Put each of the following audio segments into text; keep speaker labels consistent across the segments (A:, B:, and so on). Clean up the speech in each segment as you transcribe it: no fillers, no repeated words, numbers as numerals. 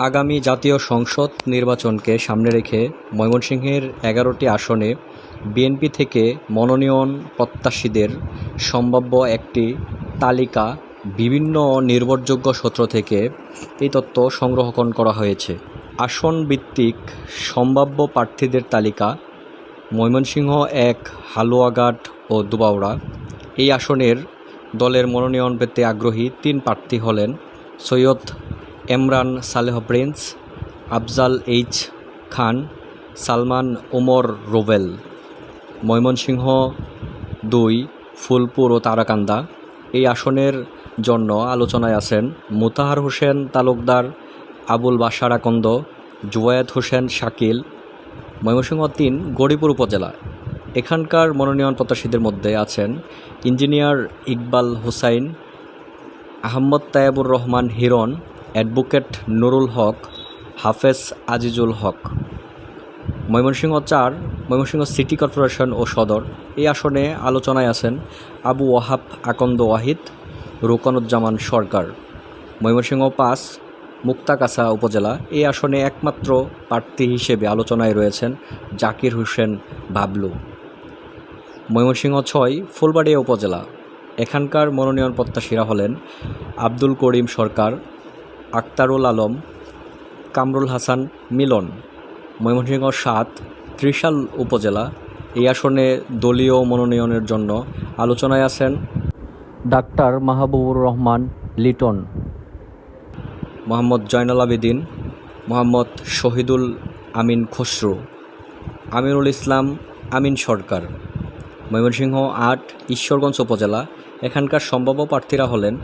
A: আগামী জাতীয় সংসদ নির্বাচনকে সামনে রেখে ময়মনসিংহের ১১টি আসনে বিএনপি থেকে মনোনয়ন প্রত্যাশীদের সম্ভাব্য একটি তালিকা বিভিন্ন নির্ভরযোগ্য সূত্র থেকে এই তথ্য সংগ্রহ করা হয়েছে। আসন ভিত্তিক সম্ভাব্য প্রার্থীদের তালিকা: ময়মনসিংহ ১, হালুয়াঘাট ও দুবাউড়া। এই আসনের দলের মনোনয়ন পেতে আগ্রহী ৩ প্রার্থী হলেন সৈয়দ এমরান সালেহ প্রিন্স, আফজাল এইচ খান, সালমান ওমর রুবেল। ময়মনসিংহ ২, ফুলপুর ও তারাকান্দা। এই আসনের জন্য আলোচনায় আছেন মোতাহার হোসেন তালুকদার, আবুল বাশার আকন্দ, জুবায়েত হোসেন শাকিল। ময়মনসিংহ ৩, গৌরীপুর উপজেলা। এখানকার মনোনয়ন প্রত্যাশীদের মধ্যে আছেন ইঞ্জিনিয়ার ইকবাল হোসাইন, আহমদ তায়েবুর রহমান হিরণ, অ্যাডভোকেট নুরুল হক, হাফেজ আজিজুল হক। ময়মনসিংহ ৪, ময়মনসিংহ সিটি কর্পোরেশন ও সদর। এই আসনে আলোচনায় আছেন আবু ওয়াহাব আকন্দ ওয়াহিদ, রোকনুজ্জামান সরকার। ময়মনসিংহ ৫, মুক্তাগাছা উপজেলা। এই আসনে একমাত্র প্রার্থী হিসেবে আলোচনায় রয়েছেন জাকির হোসেন বাবলু। ময়মনসিংহ ৬, ফুলবাড়িয়া উপজেলা। এখানকার মনোনয়ন প্রত্যাশীরা হলেন আব্দুল করিম সরকার, আক্তারুল আলম, কামরুল হাসান মিলন। ময়মনসিংহ ৭, ত্রিশাল উপজেলা। এই আসনে দলীয় মনোনয়নের জন্য আলোচনায় আছেন ডাক্তার মাহবুবুর রহমান লিটন, মোহাম্মদ জয়নাল আবেদিন, মোহাম্মদ শহীদুল আমিন খসরু, আমিরুল ইসলাম আমিন সরকার। ময়মনসিংহ ৮, ঈশ্বরগঞ্জ উপজেলা। এখানকার সম্ভাব্য প্রার্থীরা হলেন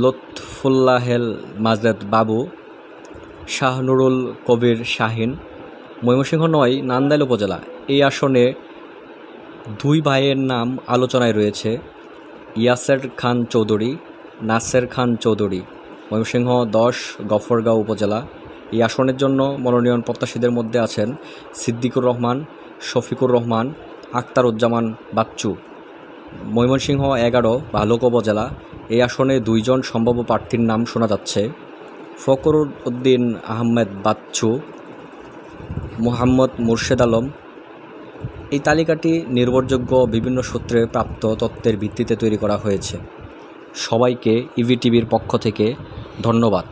A: লুৎফুল্লাহেল মাজেদ বাবু, শাহনুরুল কবির শাহিন। ময়মনসিংহ ৯, নান্দাইল উপজেলা। এই আসনে 2 ভাইয়ের নাম আলোচনায় রয়েছে, ইয়াসের খান চৌধুরী, নাসের খান চৌধুরী। ময়মনসিংহ ১০, গফরগাঁও উপজেলা। এই আসনের জন্য মনোনয়ন প্রত্যাশীদের মধ্যে আছেন সিদ্দিকুর রহমান, শফিকুর রহমান, আখতারুজ্জামান বাচ্চু। ময়মনসিংহ ১১, ভালুকা উপজেলা। এই আসনে 2 জন সম্ভাব্য প্রার্থীর নাম শোনা যাচ্ছে, ফখরুল উদ্দিন আহমেদ বাচ্চু, মোহাম্মদ মুর্শেদ আলম। এই তালিকাটি নির্ভরযোগ্য বিভিন্ন সূত্রে প্রাপ্ত তথ্যের ভিত্তিতে তৈরি করা হয়েছে। সবাইকে ইভিটিভির পক্ষ থেকে ধন্যবাদ।